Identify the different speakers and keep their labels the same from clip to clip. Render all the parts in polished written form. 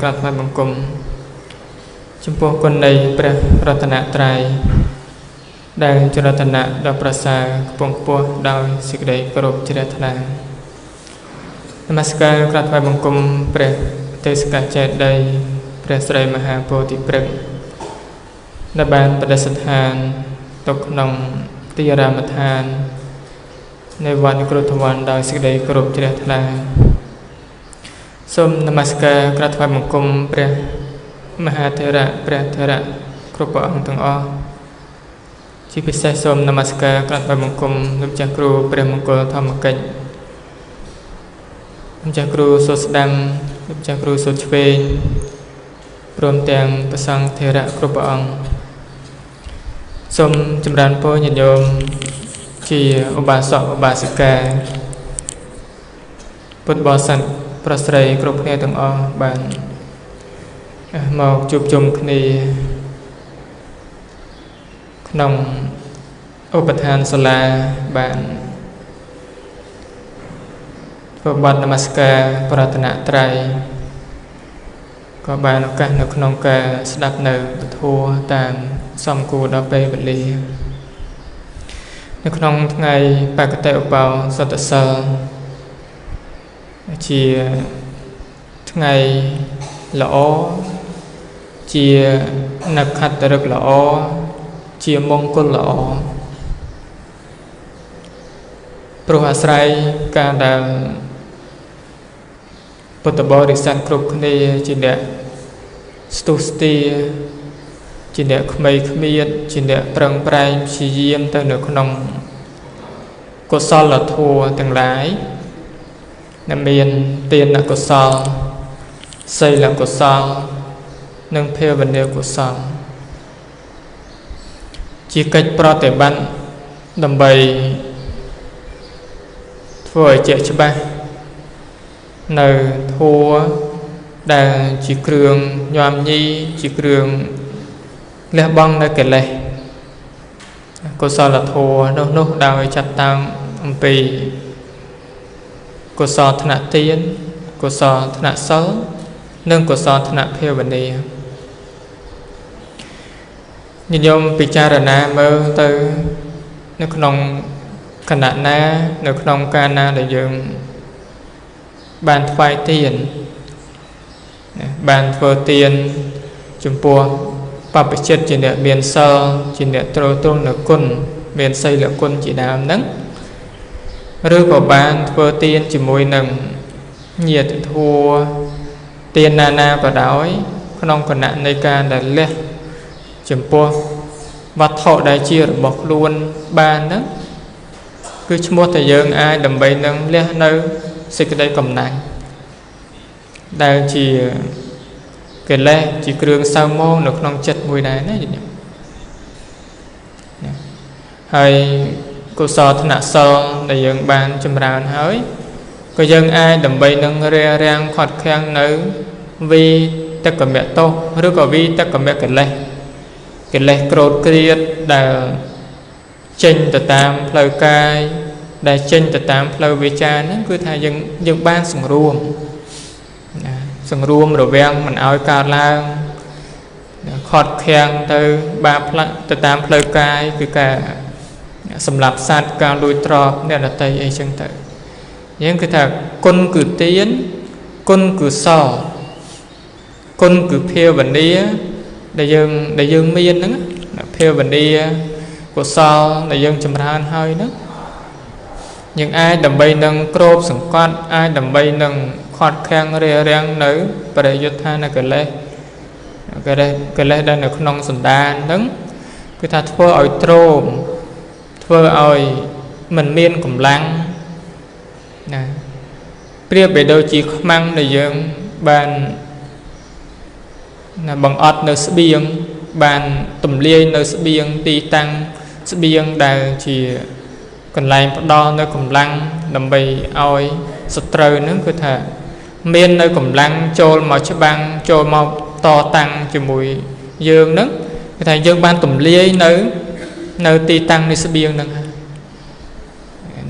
Speaker 1: กราบถวายบังคมចំពោះគុណនៃព្រះរតនត្រ័យដែលជារតនៈដ៏ប្រសើរខ្ពង់ខ្ពស់ដោយសេចក្តីគោរពជ្រះថ្លានមស្ការក្រាបថ្វាយបង្គំព្រះទេសកចេតិយព្រះស្រីមហាពោធិព្រឹក្សដែលបានប្រតិស្ថានទុកក្នុងទីអារាមដ្ឋាននៃវត្តគ្រោធវ័នដោយសេចក្តីគោរពជ្រះថ្លាសូមនមស្ការក្រាបថ្វាយបង្គំព្រះមហាថេរៈព្រះថេរៈគ្រប់ព្រះអង្គទាំងអស់ជាពិសេសសូមនមស្ការក្រាបថ្វាយបង្គំលោកម្ចាស់គ្រូព្រះមង្គលធម្មកិច្ចលោកម្ចាស់គ្រូសូស្ដាំលោកម្ចាស់គ្រូសូឆ្វេងព្រមទាំងព្រះសង្ឃថេរៈគ្រប់ព្រះអង្គសូមចម្រើនពរញាតិញោមជាឧបាសកឧបាសិកាពុទ្ធបរិស័ទប្រុសស្រីគ្រប់គ្នាទាំងអស់បានមកជួបជុំគ្នាក្នុងឧបដ្ឋានសាលាបានធ្វើបទនមស្ការប្រតនត្រ័យក៏បានឱកាសនៅក្នុងការស្ដាប់នៅពធតាមសមគួរដល់ពេលវេលានៅក្នុងថ្ងៃបកតិឧបោសថសិលជាថ្ងៃល្អជានក្ខត្តឫក្សល្អជាមង្គលល្អព្រោះអាស្រ័យការដែលពុទ្ធបរិស័ទគ្រប់គ្នាជាអ្នកស្ទុះស្ទាជាអ្នកក្មេងគ្មៀតជាអ្នកប្រឹងប្រែងព្យាយាមទៅនៅក្នុងកុសលធម៌ទាំងឡាយដែលមានទានកុសលសីលកុសលនិងភាវនាកុសលជាកិច្ចប្រតិបត្តិដើម្បីធ្វើឲ្យជាក់ច្បាស់នៅធម៌ដែលជាគ្រឿងញោមញីជាគ្រឿងលះបង់នៅកិលេសកុសលធម៌នោះដោយចាត់តាំងអំពីកុសលថ្នាក់ទានកុសលថ្នាក់សិលនិងកុសលថ្នាក់ភាវនានិយមពិចារណាមើលទៅនៅក្នុងគណៈណានៅក្នុងកាលណាដែលយើងបានថ្វាយទានបានធ្វើទានចំពោះបព្វជិតជាអ្នកមានសិលជាអ្នកទ្រទ្រង់នៅគុណមានសីលគុណជាដើមហ្នឹងឬក៏បានធ្វើទានជាមួយនឹងញាតិធัวទានណាក៏ដោយក្នុងគណៈនៃការដែលលះចំពោះវត្ថុដែលជារបស់ខ្លួនបានហ្នឹងគឺឈ្មោះតែយើងអាចដើម្បីនឹងលះនៅសេចក្តីកំណាញ់ដែលជាកិលេសជាគ្រឿងសៅមងនៅក្នុងចិត្តមួយដែរណាយល់ហើយកុសលថ្នាក់សិលដែលយើងបានចម្រើនហើយក៏យើងអាចដើម្បីនឹងរារាំងខាត់ខាំងនៅវិតកមតោឬក៏វិតកមកិលេសក្រោធគ្រៀតដែលចេញទៅតាមផ្លូវកាយដែលចេញទៅតាមផ្លូវវាចាហ្នឹងគឺថាយើងបានសង្រួមរវាងមិនឲ្យកើតឡើងខាត់ខាំងទៅបាបផ្លាក់ទៅតាមផ្លូវកាយគឺការសម្រាប់សត្វការលួចទ្រព្យអ្នកដទៃអីចឹងទៅយើងគឺថាគុណគឺទានគុណគឺសិលគុណគឺភាវនាដែលយើងមានហ្នឹងភាវនាកុសលដែលយើងចម្រើនហើយហ្នឹងយើងអាចដើម្បីនឹងគ្របសង្កត់អាចដើម្បីនឹងខាត់ខាំងរារាំងនៅបរិយុទ្ធានកិលេសដែលនៅក្នុងសន្តានហ្នឹងគឺថាធ្វើឲ្យទ្រមធ្វើឲ្យមិនមានកម្លាំងណាប្រៀបបីដូចជាខ្មាំងដែលយើងបានបង្អត់នៅស្បៀងបានទម្លាយនៅស្បៀងទីតាំងស្បៀងដែលជាកន្លែងផ្ដល់នៅកម្លាំងដើម្បីឲ្យសត្រូវហ្នឹងគឺថាមាននៅកម្លាំងចូលមកច្បាំងចូលមកតតាំងជាមួយយើងហ្នឹងគឺថាយើងបានទម្លាយនៅទីតាំងនៃស្បៀងហ្នឹង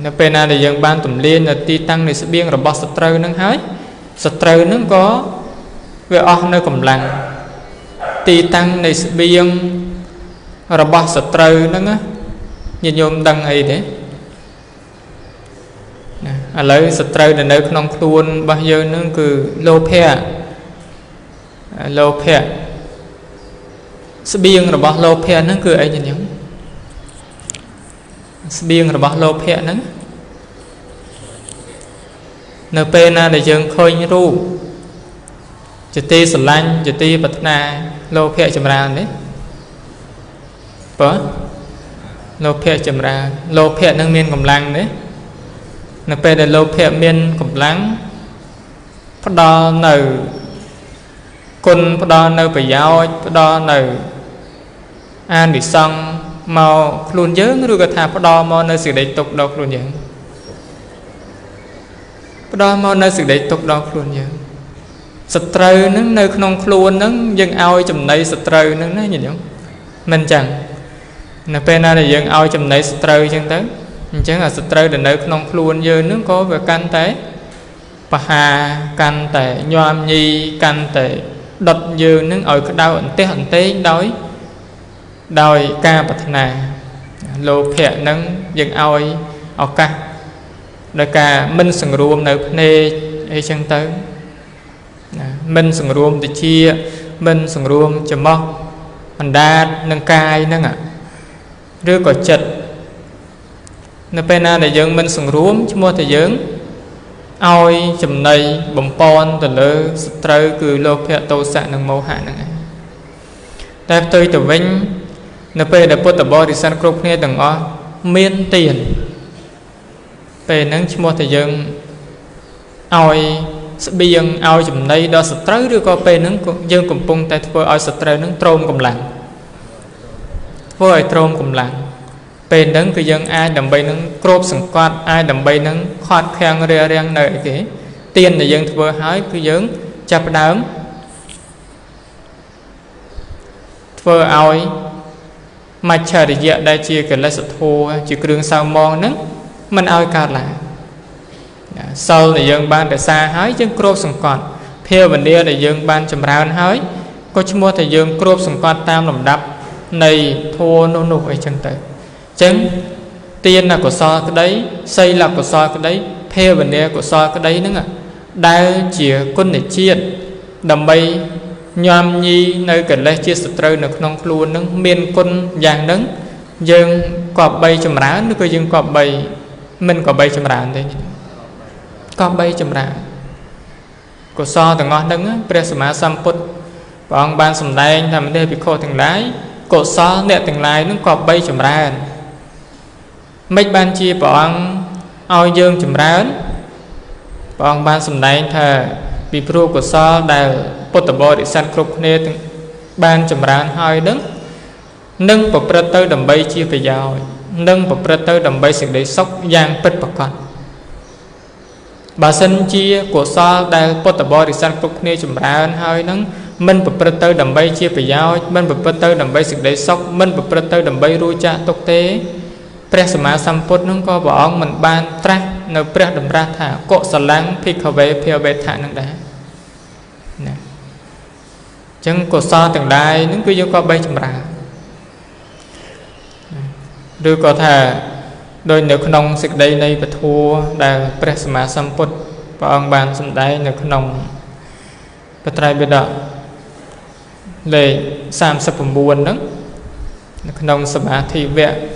Speaker 1: នៅពេលណាដែលយើងបានទម្លាយនៅទីតាំងនៃស្បៀងរបស់សត្រូវហ្នឹងហើយសត្រូវហ្នឹងក៏ វាអស់នៅកម្លាំងទីតាំងនៃស្បៀងរបស់សត្រូវហ្នឹងញាតិញោមដឹងអីទេឥឡូវសត្រូវដែលនៅក្នុងខ្លួនរបស់យើងហ្នឹងគឺលោភៈស្បៀងរបស់លោភៈហ្នឹងគឺអីញាតិញោមស្បៀងរបស់លោភៈហ្នឹងនៅពេលណាដែលយើងឃើញរូបជាទីស្រឡាញ់ជាទីប្រាថ្នាលោភៈចម្រើនទេបើលោភៈចម្រើនលោភៈនឹងមានកម្លាំងទេនៅពេលដែលលោភៈមានកម្លាំងផ្ដល់នៅគុណផ្ដល់នៅប្រយោជន៍ផ្ដល់នៅអានិសង្សមកខ្លួនយើងឬក៏ថាផ្ដល់មកនៅសេចក្តីទុក្ខដល់ខ្លួនយើងផ្ដល់មកនៅសេចក្តីទុក្ខដល់ខ្លួនយើងសត្រូវនឹងនៅក្នុងខ្លួននឹងយើងឲ្យចំណីសត្រូវនឹងណាញាតិញោមមិនចឹងនៅពេលណាដែលយើងឲ្យចំណីសត្រូវចឹងទៅអញ្ចឹងអាសត្រូវដែលនៅក្នុងខ្លួនយើងនឹងក៏វាកាន់តែបហាកាន់តែញោមញីកាន់តែដុតយើងនឹងឲ្យក្តៅអន្ទះអន្ទែងដោយការប្រាថ្នាលោភៈនឹងយើងឲ្យឱកាសដោយការមិនសង្រួមនៅភ្នែកអីចឹងទៅមិនសង្រួមតិចមិនសង្រួមច្រមុះអណ្ដាតនឹងកាយហ្នឹងឬក៏ចិត្តនៅពេលណាដែលយើងមិនសង្រួមឈ្មោះតែយើងឲ្យចំណីបំពន់ទៅលើសត្រូវគឺលោភៈទោសៈនិងមោហៈហ្នឹងឯងតែផ្ទុយទៅវិញនៅពេលដែលពុទ្ធបរិស័ទគ្រប់គ្នាទាំងអស់មានទានពេលហ្នឹងឈ្មោះតែយើងឲ្យស្បៀងឲ្យចំណីដល់សត្រូវឬក៏ពេលហ្នឹងយើងកំពុងតែធ្វើឲ្យសត្រូវហ្នឹងទ្រោមកម្លាំងធ្វើឲ្យទ្រោមកម្លាំងពេលហ្នឹងគឺយើងអាចដើម្បីនឹងគ្របសង្កត់អាចដើម្បីនឹងខាត់ខាំងរាំងនៅអីគេទានដែលយើងធ្វើហើយគឺយើងចាប់ផ្ដើមធ្វើឲ្យមច្ឆរិយៈដែលជាកិលេសធម៌ជាគ្រឿងសៅមងហ្នឹងមិនឲ្យកើតឡើងសិលដែលយើងបានរក្សាហើយយើងគ្របសង្កត់ភាវនាដែលយើងបានចម្រើនហើយក៏ឈ្មោះតែយើងគ្របសង្កត់តាមលំដាប់នៃធម៌នោះអីចឹងទៅអញ្ចឹងទានកុសលក្តីសីលកុសលក្តីភាវនាកុសលក្តីហ្នឹងដែលជាគុណជាតិដើម្បីញោមញីនៅកិលេសជាសត្រូវនៅក្នុងខ្លួនហ្នឹងមានគុណយ៉ាងហ្នឹងយើងក៏បីចម្រើនឬក៏យើងក៏បីមិនក៏បីចម្រើនទេក៏បីចម្រើនកុសលទាំងអស់ហ្នឹងព្រះសម្មាសម្ពុទ្ធព្រះអង្គបានសម្ដែងថាមនីភិក្ខុទាំងឡាយកុសលអ្នកទាំងឡាយហ្នឹងក៏បីចម្រើនមិនបានជាព្រះអង្គឲ្យយើងចម្រើនព្រះអង្គបានសម្ដែងថាពីព្រោះកុសលដែលពុទ្ធបរិស័ទគ្រប់គ្នាបានចម្រើនហើយនឹងប្រព្រឹត្តទៅដើម្បីជាប្រយោជន៍នឹងប្រព្រឹត្តទៅដើម្បីសេចក្តីសុខយ៉ាងពិតប្រាកដបើសិនជាកុសលដែលពុទ្ធបរិស័ទគ្រប់គ្នាចម្រើនហើយនឹងមិនប្រព្រឹត្តទៅដើម្បីជាប្រយោជន៍មិនប្រព្រឹត្តទៅដើម្បីសេចក្តីសុខមិនប្រព្រឹត្តទៅដើម្បីរួចចាកទុក្ខទេព្រះសម្មាសម្ពុទ្ធនឹងក៏ព្រះអង្គមិនបានត្រាស់នៅព្រះតម្រាស់ថាកុសលੰភិក្ខវេភាវេថៈនឹងដែរណាអញ្ចឹងកុសលទាំងឡាយនឹងគឺយើងក៏បីចម្រើនឬក៏ថាដោយនៅក្នុងសេចក្តីនៃពធដែលព្រះសម្មាសម្ពុទ្ធព្រះអង្គបានសម្ដែងនៅក្នុងបត្រៃបិដកលេខ39ហ្នឹងនៅក្នុងសមាធិវគ្គ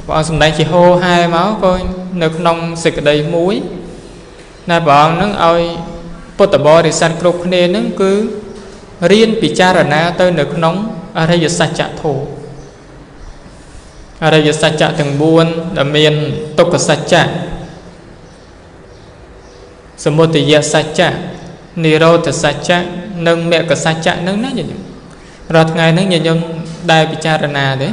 Speaker 1: ព្រះអង្គសម្ដែងជាហោហែមកក៏នៅក្នុងសេចក្តីមួយដែលព្រះអង្គនឹងឲ្យពុទ្ធបរិស័ទគ្រប់គ្នានឹងគឺរៀនពិចារណាទៅនៅក្នុងអរិយសច្ចធម៌អរិយសច្ចៈទាំង4ដែលមានទុក្ខសច្ចៈសមុទយសច្ចៈនិរោធសច្ចៈនិងមគ្គសច្ចៈនឹងណាញាតិញោមរាល់ថ្ងៃហ្នឹងញាតិញោមដែលពិចារណាទេ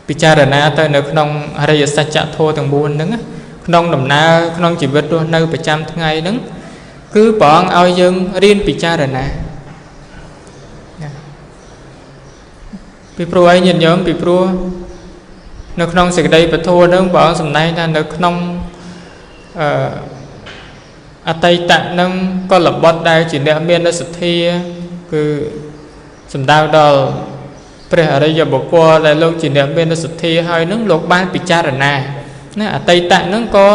Speaker 1: ពិចារណាទៅនៅក្នុងអរិយសច្ចធម៌ទាំង4ហ្នឹងក្នុងដំណើរក្នុងជីវិតរស់នៅប្រចាំថ្ងៃហ្នឹងគឺព្រះអង្គឲ្យយើងរៀនពិចារណាពីព្រោះអីញាតិញោមពីព្រោះនៅក្នុងសេចក្តីពធហ្នឹងព្រះអង្គសម្ដែងថានៅក្នុង អតីតនឹងកលបុត្រដែលជាអ្នកមានសទ្ធាគឺសំដៅដល់ព្រះអរិយបុគ្គលដែលលោកជាអ្នកមានសទ្ធាហើយនឹងលោកបានពិចារណាណាអតីតនឹងក៏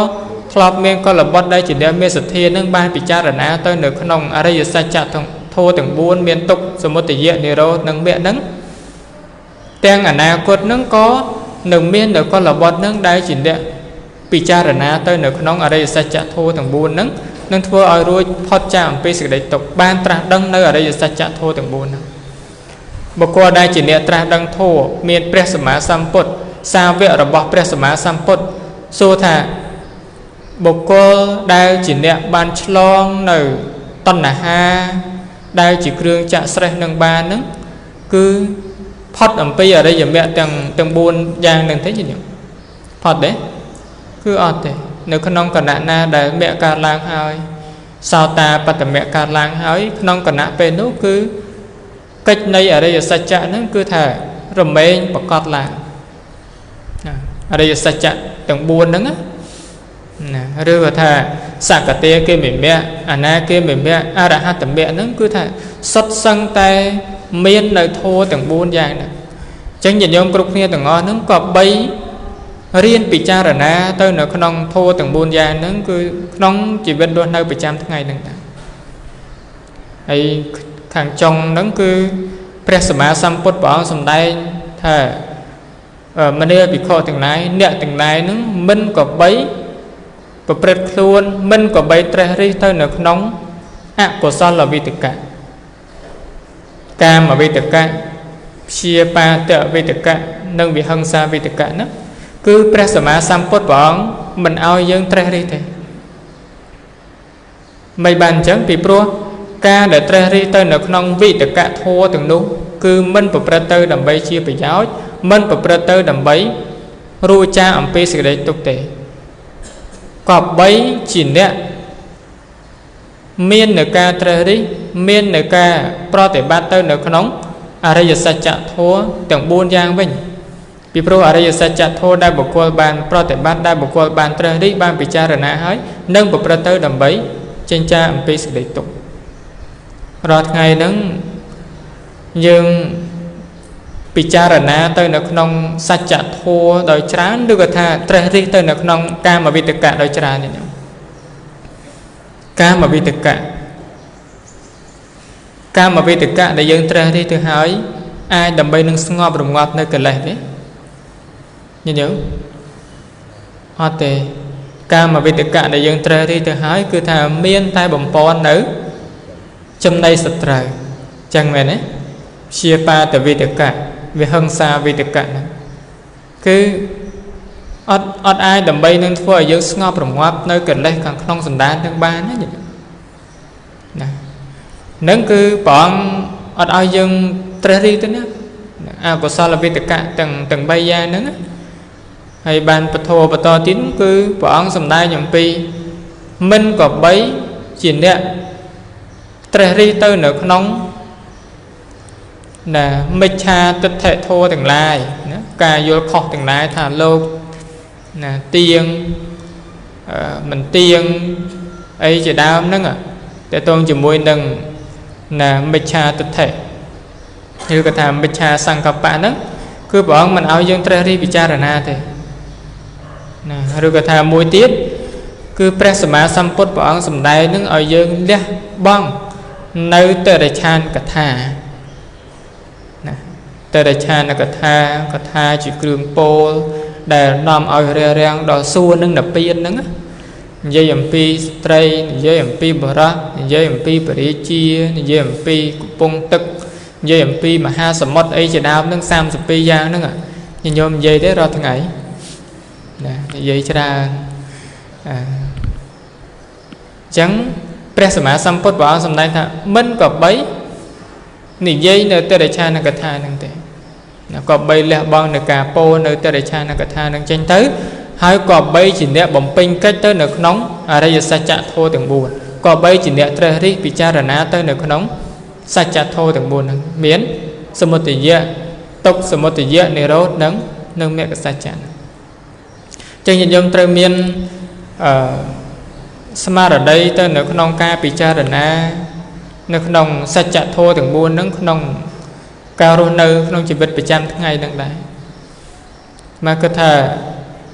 Speaker 1: ធ្លាប់មានកលបុត្រដែលជាអ្នកមានសទ្ធានឹងបានពិចារណាទៅនៅក្នុងអរិយសច្ចធម៌ទាំង4មានទុក្ខសមុទយៈនិរោធនិងមគ្គនឹងទាំងអនាគតនឹងក៏នឹងមាននៅកលបុត្រនឹងដែលជាអ្នកពិចារណាទៅនៅក្នុងអរិយសច្ចធម៌ទាំង4នឹងនឹងធ្វើឲ្យរួចផុតចាកអំពីសេចក្តីទុក្ខបានត្រាស់ដឹងនៅអរិយសច្ចធម៌ទាំង4ហ្នឹងបុគ្គលដែលជាអ្នកត្រាស់ដឹងធម៌មានព្រះសម្មាសម្ពុទ្ធសាវករបស់ព្រះសម្មាសម្ពុទ្ធសួរថាបុគ្គលដែលជាអ្នកបានឆ្លងនៅតណ្ហាដែលជាគ្រឿងចាក់ស្រេះនឹងបានហ្នឹងគឺផុតអំពីអរិយមគ្គទាំង4យ៉ាងហ្នឹងទេញោមផុតទេគឺអត់ទេនៅក្នុងគណៈណាដែលមគ្គកើតឡើងហើយសោតាបត្តមគ្គកើតឡើងហើយក្នុងគណៈពេលនោះគឺកិច្ចនៃអរិយសច្ចៈហ្នឹងគឺថារមែងប្រកបឡើងអរិយសច្ចៈទាំង4ហ្នឹងណាឬក៏ថាសកតេគេមិមៈអនាគេមិមៈអរហត្តមគ្គហ្នឹងគឺថាសុទ្ធសឹងតែមាននៅធម៌ទាំង4យ៉ាងហ្នឹងអញ្ចឹងញាតិញោមគ្រប់គ្នាទាំងអស់ហ្នឹងក៏បីរៀនពិចារណាទៅនៅក្នុងធម៌ទាំង4យ៉ាងហ្នឹងគឺក្នុងជីវិតរស់នៅប្រចាំថ្ងៃហ្នឹងតាហើយខាងចុងហ្នឹងគឺព្រះសម្មាសម្ពុទ្ធព្រះអង្គសម្ដែងថាមនាភិក្ខុទាំងឡាយអ្នកទាំងឡាយហ្នឹងមិនក៏បីប្រព្រឹត្តខ្លួនមិនក៏បីត្រេះរិះទៅនៅក្នុងអកុសលវិតកៈកាមវិតកៈព្យាបាទវិតកៈនិងវិហិង្សាវិតកៈហ្នឹងគឺព្រះសម្មាសម្ពុទ្ធព្រះអង្គមិនឲ្យយើងត្រេះរិះទេមិនបានអញ្ចឹងពីព្រោះការដែលត្រេះរិះទៅនៅក្នុងវិតកៈធម៌ទាំងនោះគឺមិនប្រព្រឹត្តទៅដើម្បីជាប្រយោជន៍មិនប្រព្រឹត្តទៅដើម្បីរួចចាកអំពីសេចក្តីទុក្ខទេក៏បីជាអ្នកមាននៅការត្រេះរិះមាននៅការប្រតិបត្តិទៅនៅក្នុងអរិយសច្ចធម៌ទាំង4យ៉ាងវិញពីព្រោះអរិយសច្ចធម៌ដែលបុគ្គលបានប្រតិបត្តិដែលបុគ្គលបានត្រេះរិះបានពិចារណាហើយនឹងប្រព្រឹត្តទៅដើម្បីចេញចាកអំពីសេចក្តីទុក្ខរាល់ថ្ងៃហ្នឹងយើងពិចារណាទៅនៅក្នុងសច្ចធម៌ដោយច្រើនឬក៏ថាត្រេះរិះទៅនៅក្នុងកាមវិតកៈដោយច្រើននេះកាមវិតកៈដែលយើងត្រេះរិះទៅហើយអាចដើម្បីនឹងស្ងប់រងាប់នៅកិលេសទេញញើអត់ទេកាមវិតកៈដែលយើងត្រេះរិះទៅហើយគឺថាមានតែបំពន់នៅចំណីសត្រូវចឹងមែនទេព្យាបាទវិតកៈវិហិង្សាវិតកៈហ្នឹងគឺអត់អាចដើម្បីនឹងធ្វើឲ្យយើងស្ងប់រងាប់នៅកិលេសខាងក្នុងសន្តានទាំងបានណាហ្នឹងគឺព្រះអង្គអត់ឲ្យយើងត្រេះរិះទៅណាអកុសលវិតកៈទាំង3យ៉ាងហ្នឹងហើយបានពធបន្តទៀតគឺព្រះអង្គសម្ដែងអំពីមិនក៏បីជាអ្នកត្រេះរិះទៅនៅក្នុងណាមិច្ឆាទិដ្ឋិធម៌ទាំងឡាយណាការយល់ខុសទាំងឡាយថាលោកណាទៀងមិនទៀងអីជាដើមហ្នឹងតើតងជាមួយនឹងណាមិច្ឆាទិដ្ឋិឬក៏ថាមិច្ឆាសង្កបៈហ្នឹងគឺព្រះអង្គមិនឲ្យយើងត្រេះរិះពិចារណាទេណាឬក៏ថាមួយទៀតគឺព្រះសម្មាសម្ពុទ្ធព្រះអង្គសម្ដែងនឹងឲ្យយើងលះបង់នៅតរិឆានកថាណាតរិឆានកថាជាគ្រឿងពោលដែលនាំឲ្យរារាំងដល់សួគ៌នឹងនិព្វានហ្នឹងនិយាយអំពីស្ត្រីនិយាយអំពីបុរសនិយាយអំពីបរិជានិយាយអំពីកំពង់ទឹកនិយាយអំពីមហាសមុទ្រអីជាដើមហ្នឹង32យ៉ាងហ្នឹងញោមនិយាយទេរាល់ថ្ងៃណានិយាយច្រើនអញ្ចឹងព្រះសម្មាសម្ពុទ្ធព្រះអង្គសម្ដែងថាមិនក៏បីនិយាយនៅតរិឆានកថាហ្នឹងទេណាក៏បីលះបង់នៅការពោលនៅតរិឆានកថាហ្នឹងចេញទៅហើយក៏បីជាអ្នកបំពេញកិច្ចទៅនៅក្នុងអរិយសច្ចធម៌ទាំង4ក៏បីជាអ្នកត្រេះរិះពិចារណាទៅនៅក្នុងសច្ចធម៌ទាំង4ហ្នឹងមានសមុទយៈទុក្ខសមុទយៈនិរោធនិងមគ្គសច្ចៈចឹងញាតិញោមត្រូវមាន สมาร์ได้เตอร์เนื้อขนมกาปิจารณาเนื้อขนมสัจจะโทถึงบุญนั่งขนมการุณเนื้อขนมจิตวิประจำทั้งไงดังใดมาก็ถ้า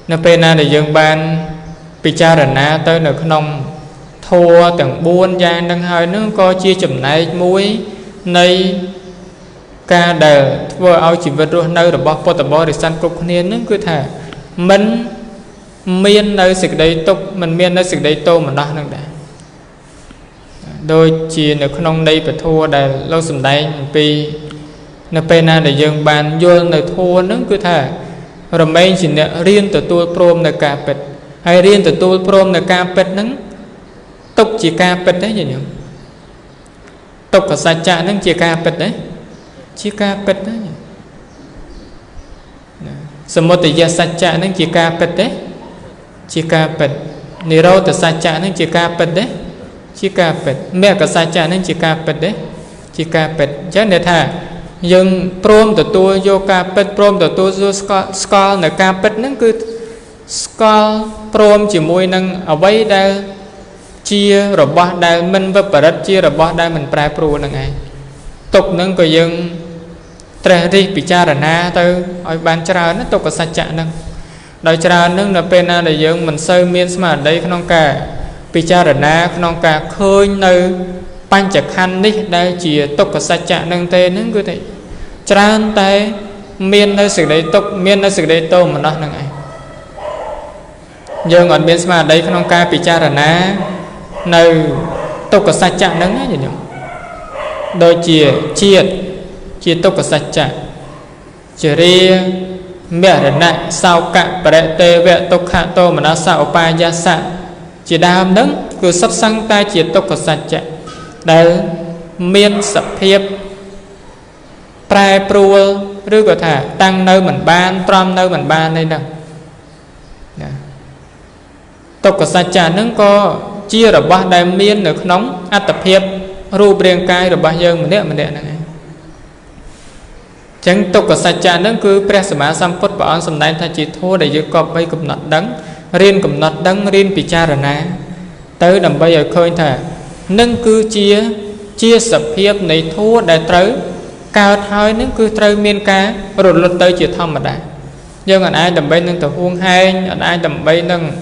Speaker 1: เนื้อเป็นอะไรยังบานปิจารณาเตอร์เนื้อขนมทัวถึงบุญยานดังหอยนึกก็chia chùm này muốiในการเดินว่าเอาจิตวิญญาณในระบบปฐบริสันกรุกเนี่ยนั่นคือถ้ามันเมียนในสิ่งใดตกมันเมียนในสิ่งใดโตมันได้นั่นแหละโดยจีนในขนมในประทัวได้เราสมัยปีในเป็นอะไรยังบานโยนในทัวนั่นคือถ้าเราไม่จินเนี่ยเรียนตัวโปรมในการเป็ดให้เรียนตัวโปรมในการเป็ดนั้นตกจีการเป็ดได้ยังไงตกกับสัจจะนั่นจีการเป็ดได้จีการเป็ดได้สมมติยาสัจจะนั่นจีการเป็ดได้จีการเป็ดนิโรธสัจจะนั่นจีการเป็ดได้จีการเป็ดเมื่อกับสัจจะนั่นจีการเป็ดได้จีการเป็ดฉะนั้นถ้ายังโปรมตัวโยกาเป็ดโปรมตัวโยสกอลในการเป็ดนั่นคือสกอลโปรมจีมวยนั่งเอาไว้ได้chia rồi bỏ đại mình với bờ đất chia rồi bỏ đại mình prai pru là ngày tục nâng có dân tre đi bị cha là na tới ở ban cha nó tục có sạch chạ nâng đòi cha nâng là pena để dân mình sơi miên mà đây không cả bị cha là na không cả khơi nơi ban chặt khăn đi đây chỉ tục có sạch chạ nâng tê nâng cứ thế cha tay miên nơi sự đấy tục miên nơi sự đấy tô mà nó là ngày dân ở miên mà đây không cả bị cha là na nơi tục có sạch chạ nâng như nhau đôi chia tục có sạch chạ chỉ ri mẹ đến lại sao cả bà đệ tê vẹ tục hạ tô mà nó sao pa gia sạ chỉ đam nâng cứ sắp sang tay chỉ tục có sạch chạ đây miên sập hiệp prai pru rư có thể tăng nơi mình ban trom nơi mình ban đây nè tục có sạch chạ nâng có chia rồi bao đại miên được nóng áp tập hiệp ru bền cay rồi bao giờ mình đẻ này chẳng tục của sạch trà nó cứ presma samput bảo an sầm đại thay chỉ thua để giữ cọp bay cụm nọt đắng riêng cụm nọt đắng riêng bị cha rồi nè tới đầm bây giờ khơi thà nâng cứ chia sập hiệp này thua để tới cao thôi nó cứ tới miên cá rồi lột tới chỉ thầm mà đã nhưng anh ai đầm bay nâng từ huông hai anh ai đầm bay nâng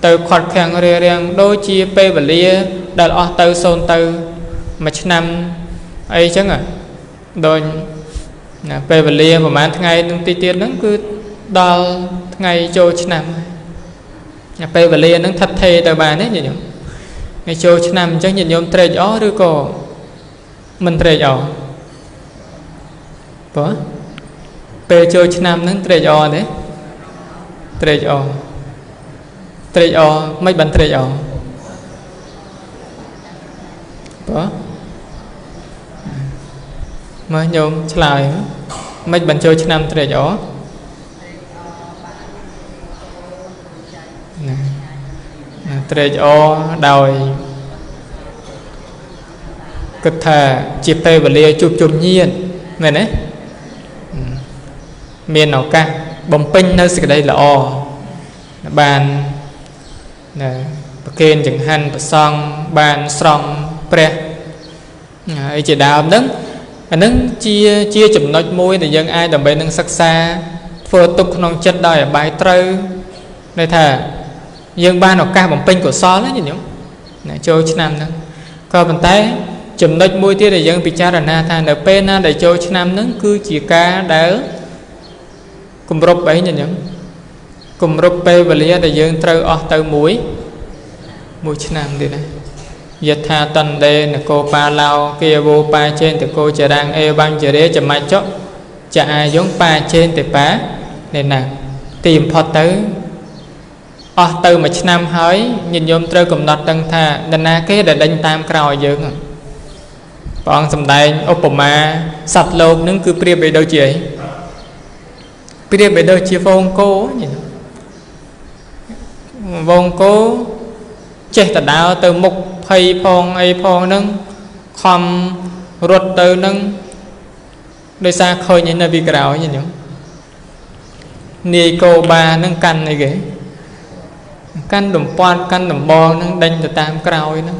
Speaker 1: từ khọt khang riêng đôi chia pe và lia đặt ở từ sôn từ mà năm ấy chứ à đôi pe và lia mà mang ngày nâng ti tiền nó cứ đo ngày cho năm pe và lia nó thật thề từ bà đấy nhỉ ngày cho năm chắc nhìn nhôm tre gió rồi cô mình tre gió có pe cho năm nó tre gió đấy tre gió tre gió mấy bạn tre gió có mới nhôm lại mấy bạn chơi năm tre gió tre gió đòi cực thà chip pe và lia chụp chụp nhiên này đấy miền nào ca bồng pin nơi sự đây là o bàn kênh chẳng hạn song bàn song pre ấy chỉ đào nâng nâng chia chùm nói môi để dân ai đầm bên nâng sắc xa phơ tục nông chất đòi ở bài trơ này thà dân ban nào ca bằng pin của xó đó nhìn nhúng này cho năm nâng coi bàn tay chùm nói môi tiết để dân bị cha na thà nở pen để cho năm nâng cứ chỉ ca đỡ cùng rộp ấy nhìn nhúng cùng rộp pe và lia để dân trơ ở từ mũi năm đi này Yết tha tân đê nè cô pa lao kia vô pa trên thì cô chả đang e băng chả đế chả mai chó chả ai giống pa trên thì pá nên nè tìm phật tới từ mà năm hỏi nhìn nhôm trơ cầm nọt đăng tha nên na cái để đánh tam cào dương bọn sầm đại Obama sạch lột nứng cứ bia bị đâu chị bia bị đâu chị vong cô vong cô chết ta đào từ mục hay phong ai phong nâng khom ruột từ nâng đôi xa khơi như là bị cào như nhỉ nì cô ba nâng canh này kì căn đồng quan căn đồng bò nó đánh từ tam cào nó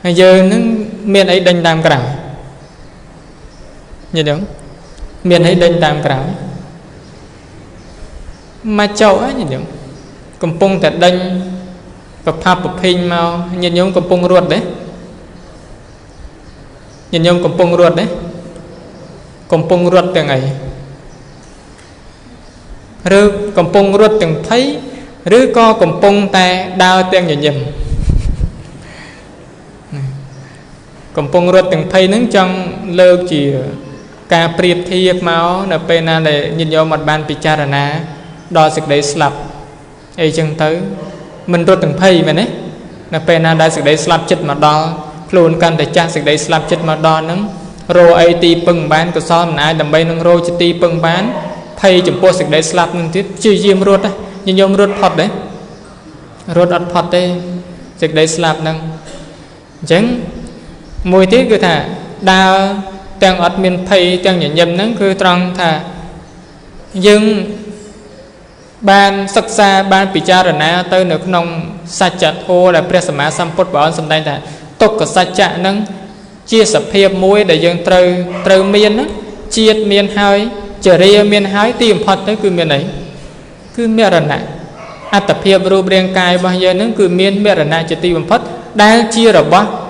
Speaker 1: bây giờ nó miền ấy đánh tam cào như đúng miền ấy đánh tam cào mà châu á như đúng cầm pung thật đánh và pha bập hình màu nhìn giống cầm pung ruột đấy nhìn giống cầm pung ruột đấy cầm pung ruột từ ngày rồi cầm pung ruột từng thấy rồi co cầm pung ta đau tiếng nhìn nhầm cầm pung ruột từng thấy nứng trong lơ chỉ cả priệp thi máu là bên nào để nhìn vô mặt ban picharana đo sực đấy slap ấy chừng tới mình ruột từng thấy mà đấy là bên nào đã sực đấy slap chết mà đo luôn cần để cha sực đấy slap chết mà đo nứng rô ấy ti pưng bán của sao mình ai đầm bay nâng rô chỉ ti pưng bán thay chụp po sực đấy slap nâng tiết chưa diêm ruột đấy nhìn vô ruột phật đấy ruột ắt phật đấy sực đấy slap nâng chẳng mùi tiết cứ thà đa tăng ắt miền thầy tăng nhận nhầm nâng cứ trăng thà nhưng ban sắc xa ban picharana tới nước nông sa chặt ô là presama samput bảo sầm đây thà tục của sa chặt nâng chia sập hiệp muối để dân trừ miền á chiết miền hai chờ ria miền hai tìm phật tới cứ miền ấy cứ miền rana tập hiệp ru riêng cài bao giờ nâng cứ miền rana chỉ tìm phật đang chia rồi bao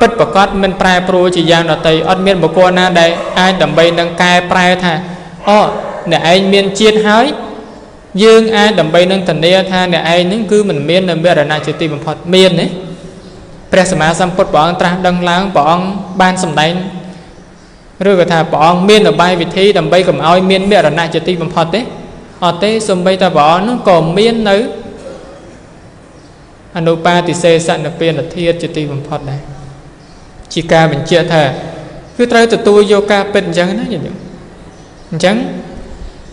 Speaker 1: bất bạc cát mình prai pro chỉ giang là tây ở miền một con na đây ai đầm bay nâng cài prai thà để anh miền chiết hai dương ai đầm bay nâng thần nia tha để ai nâng cứ mình miền là miền rana chỉ tìm phật miền đấy presama samput bọn tra đăng láng bọn ban sầm đánh rồi cái thà bọn miền ở bay vị thi đầm bay cầm ao miền miền rana chỉ tìm phật đấy ở thế sum bay ta bọn nó còn miền nữa anupa thì xe sẵn là miền là thiên chỉ tìm phật này chỉ ca mình chia thà cứ tới từ tôi vô ca bên chẳng nó gì vậy chẳng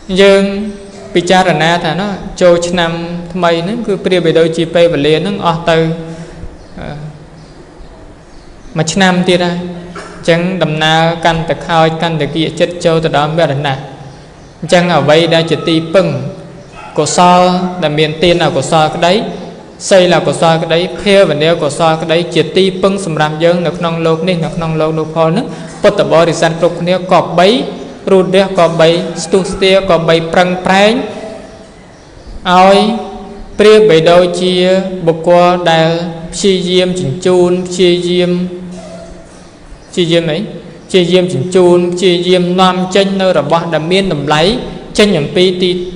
Speaker 1: dương picharana thà nó cho năm mày nó cứ bia về đôi chỉ pe và liền nó ở từ mà năm tia ra chẳng đầm na căn từ khơi căn từ kia chết châu từ đó biết là chẳng ở đây đã chỉ ti pưng của so là miền tiên nào của so cái đấy xây là của so cái đấy phê và nếu của so cái đấy chỉ ti pưng sầm ram dương được nong lộc nên được nong lộc lộc nước bắt tập bò thì san trục nếu cọp bấy rùi đeo cọp bấy stustia cọp bấy prang prang oi bia bấy đôi chia bọc qua đài chi diêm chỉnh chun chi diêm ấy chi diêm chỉnh chun chi diêm nam chân nơi là bọn đầm miên đầm lấy chân những pi ti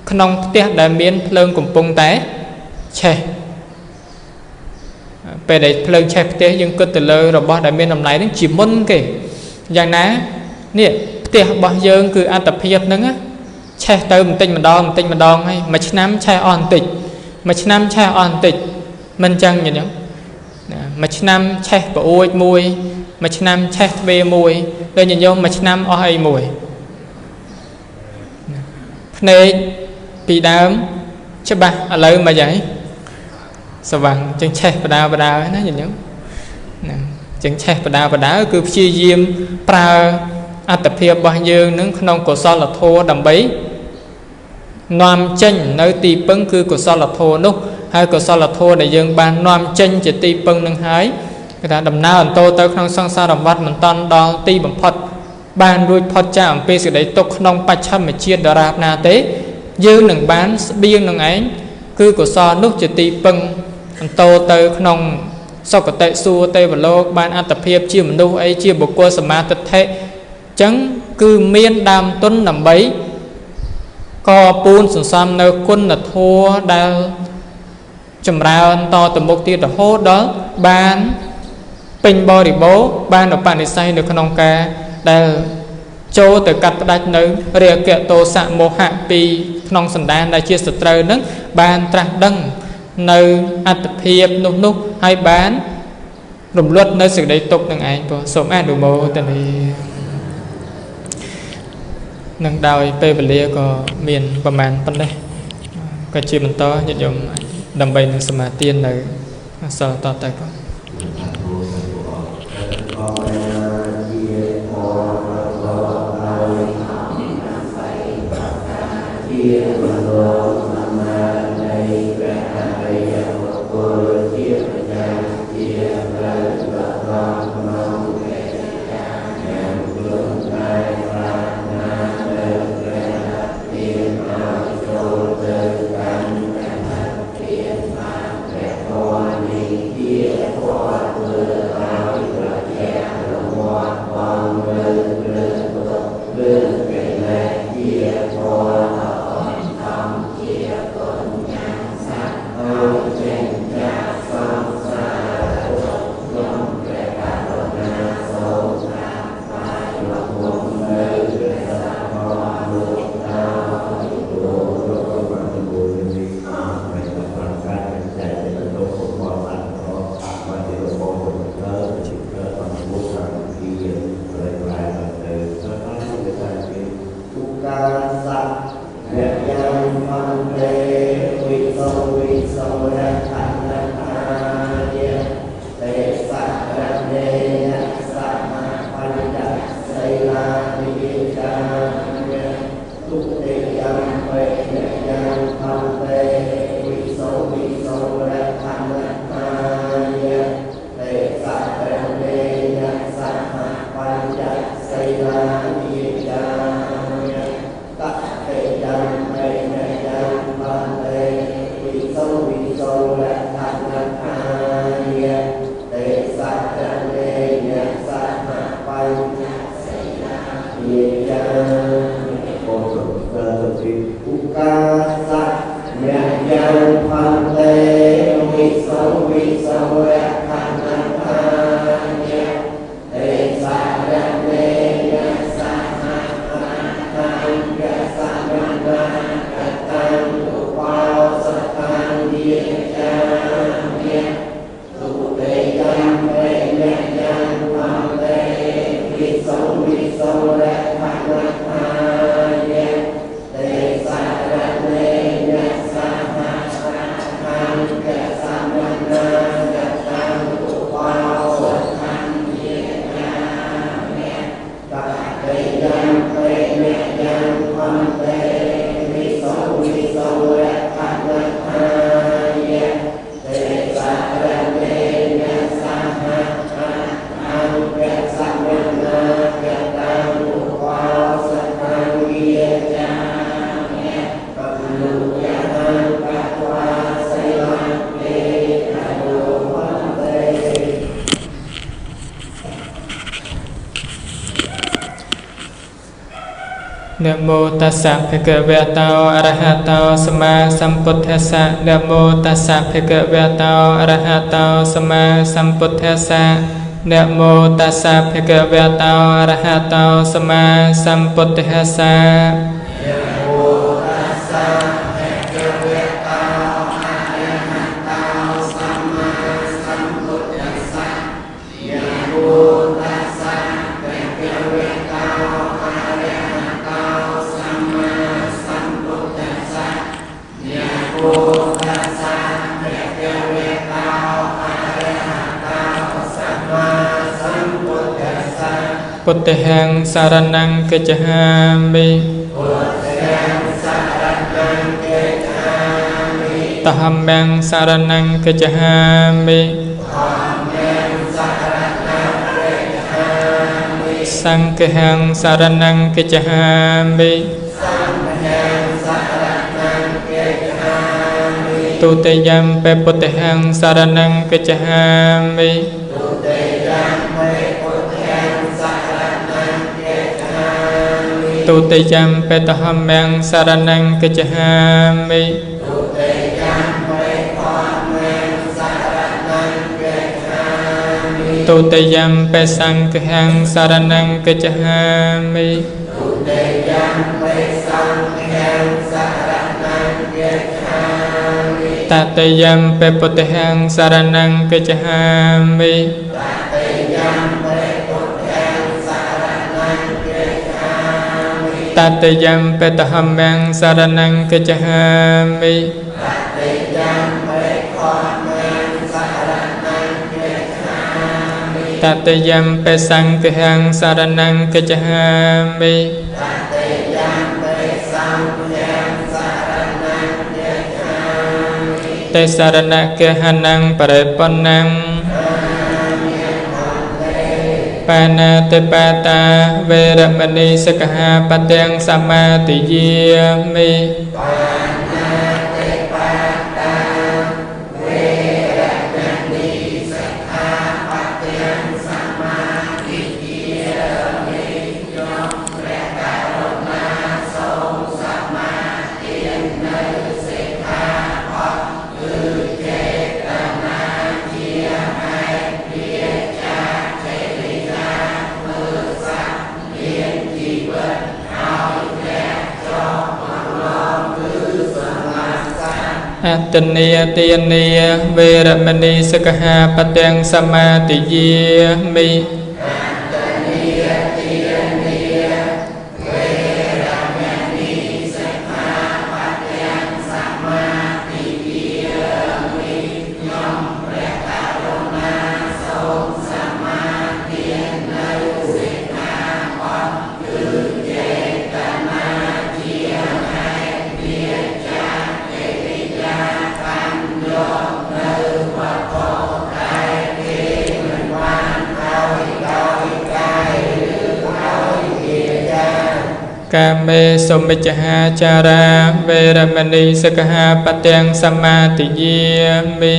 Speaker 1: không tiếc đầm miên lương cùng pung té che về đây lương che té nhưng cơ từ lơ rồi bọn đầm miên đầm lấy đến chỉ môn kì dạng ná nè tiếc bao giờ cứ ăn tập hiệp nâng á che tới một tinh mà đòn hay mà năm che on tịch mà năm che on tịch mình chẳng như nhau mà năm che của ôi mùi mà năm che về mùi đây nhìn nhau mà năm o hay mùi này bị đám chứ bà ở lấy mà vậy sao bằng chân che bà đào nó nhìn nhau chân che bà đào cứ chia diêm pra tập hiệp bao nhiêu những non của sao là thô đầm bấy nam chân nơi tì bưng cứ của sao là thô lúc hai của sao là thô để dương ban nam chân chỉ tì bưng nâng hái người ta đầm nào ẩn tô tới không sang sao đầm vắt mình toàn đo tì bằng phật ban đuôi phật cha ẩm pê sự đấy tục non bạch trăm mà chia đờ rạp na tế dương nâng bán biên nâng ấy cứ của sao lúc chỉ tì bưng ẩn tô tới non sau có tệ xua tê và lô ban ăn tập hiệp chia mình đu ấy chia bộ qua sma tật thế chẳng cứ miên đam tuấn nằm bấy co pun sẵn xăm nơi quân là thua đa chùm ra to từ một tiết là hốt đó ban pin bò đi bố ban ở bạn đi xây được con ca đa châu từ cắt đạch nơi rìa kẹo tô sạ mô hạ pi non sẵn đan đã chia sẻ trời nâng ban trạc đăng nơi ăn tập hiệp nút nút hay bán rùm luật nơi sự đấy tục nâng anh sống ăn đủ mô tình thì nâng đào pe và lia có miền và màn phân đây cái chuyện mình to nhận dụng đầm bay nâng sma tiên này sao to tay con
Speaker 2: Yeah.
Speaker 1: นะโมตัสสะภะคะวะโตอะระหะโตสัมมาสัมพุทธัสสะนะโมตัสสะภะคะวะโตอะระหะโตสัมมาสัมพุทธัสสะนะโมตัสสะภะคะวะโตอะระหะโตสัมมาสัมพุทธัสสะพุทธังสารนังกัจฉามิธัมมังสารนังกัจฉามิสังฆังสารนังกัจฉามิตุติยัมปิพุทธังสารนังกัจฉามิตุติยัมปิธัมมังสารนังกัจฉามิตุติยัมปิสังฆังสารนังกัจฉามิตติยัมปิพุทธังสารนังกัจฉามิตติยัมปิธัมมังสารนังกัจฉามิตติยัมปิสังฆังสารนังกัจฉามิเตสารณะเกหนังปริปันนังปานาติปาตาเวรมณีสกหาปเตียงสัมมาติเยมิอัตตเนียตียเนียเวรมณีสกหาปเตียงสัมมาติเยมิกาเมสมิจหาจาราเวรมณีสกหาปเตียงสัมมาติเยมิ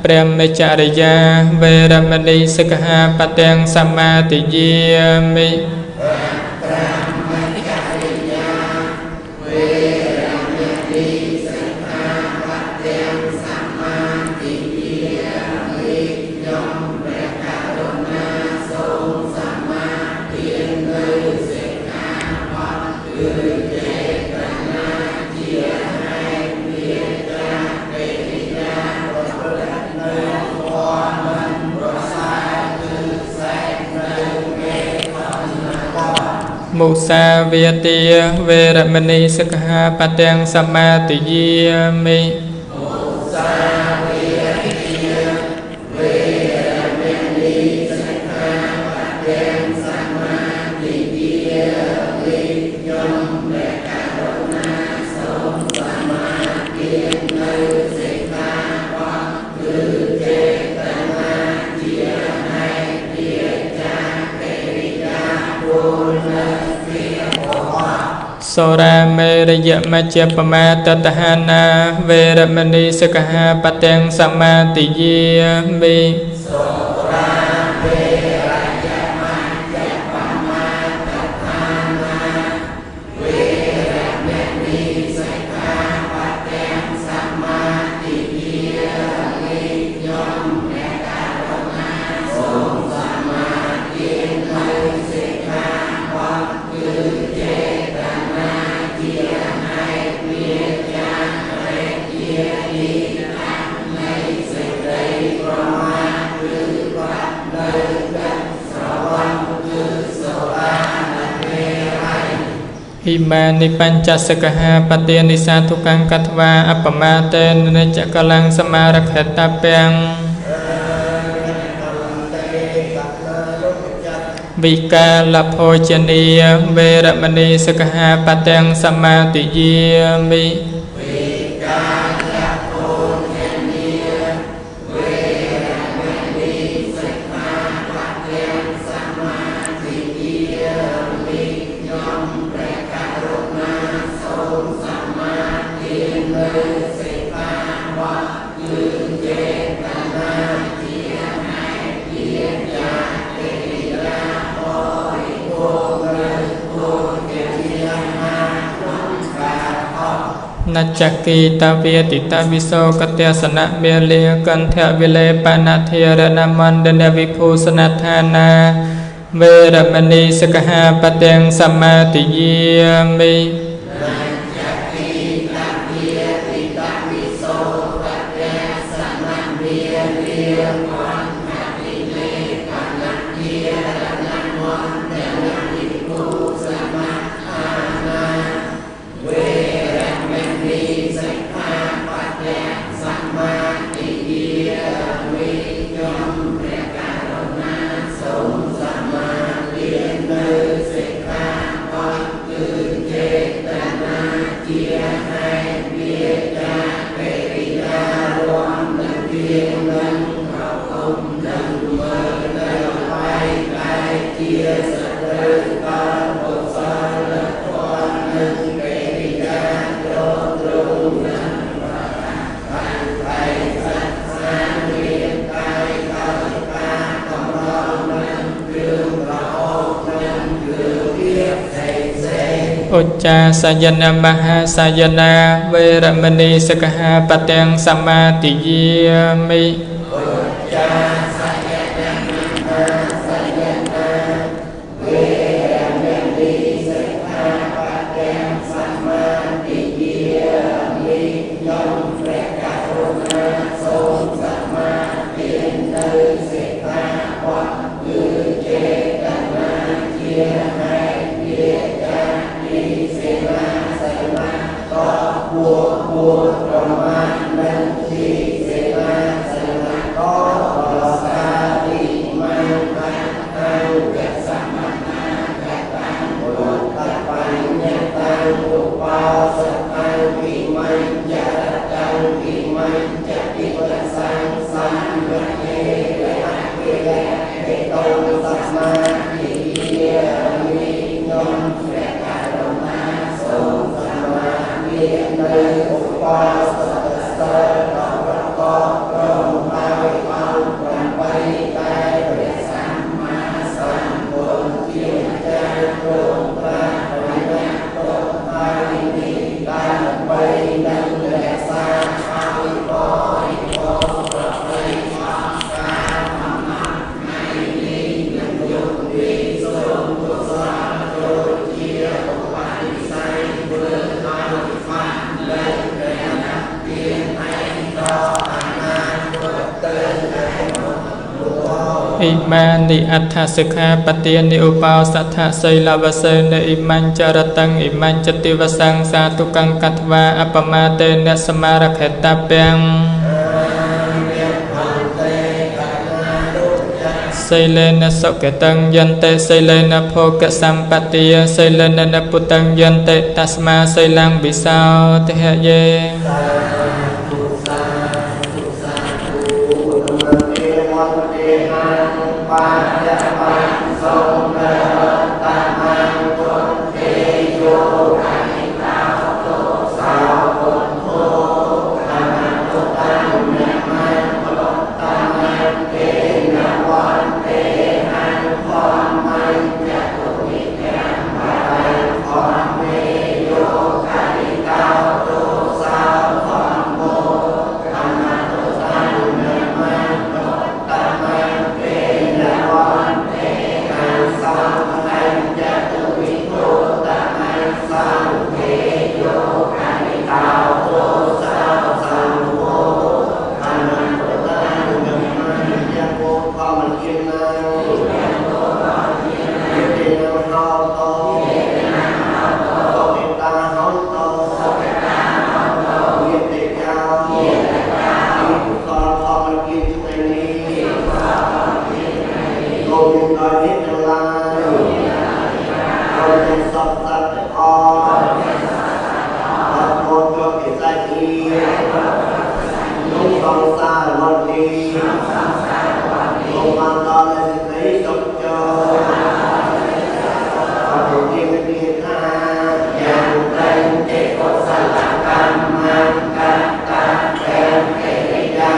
Speaker 1: เปรมจาริยาเวรมณีสกหาปเตียงสัมมาติเยมิเ มุสาวาเตียเวรมณีสิกขาปะทังสมาธิยามิโสราเมรยะมัจจปมาตตหานาเวรมณีสิกขาปะทังสมาธิยามิหิมานิปัญจสกหาปเตียนิสาทุกังกัตวาอัปปมาเตนจักลังสมารคตาเปียงวิกาลโภชนียเวรมณีสกหาปทังสมาธิยามินัจจกีตาเวติตาวิโสกเตสนะเมเลกันเทวิเลปนาเทรนามันเดนวิภูสนัทานาเวรมณีสกหาปทังสมาธิยามิอุจจาสยนามหาสยนาเวรมณีสกหาปทังสมาธิยามิอุ อิมานิอัฏฐสิกขาปฏิยนิอุปาสัทธะไสลาวเสนอิมัญจรตังอิมัญจติวสังสาตุกังกัตวาอัปมาเตนะสมารคตาเปียงไสเลนะสุกตังยันเตไสเลนะโภกสัมปติยไสเลนะปุตังยันเตตัสมาไสลังวิสาเตหะเย
Speaker 2: Song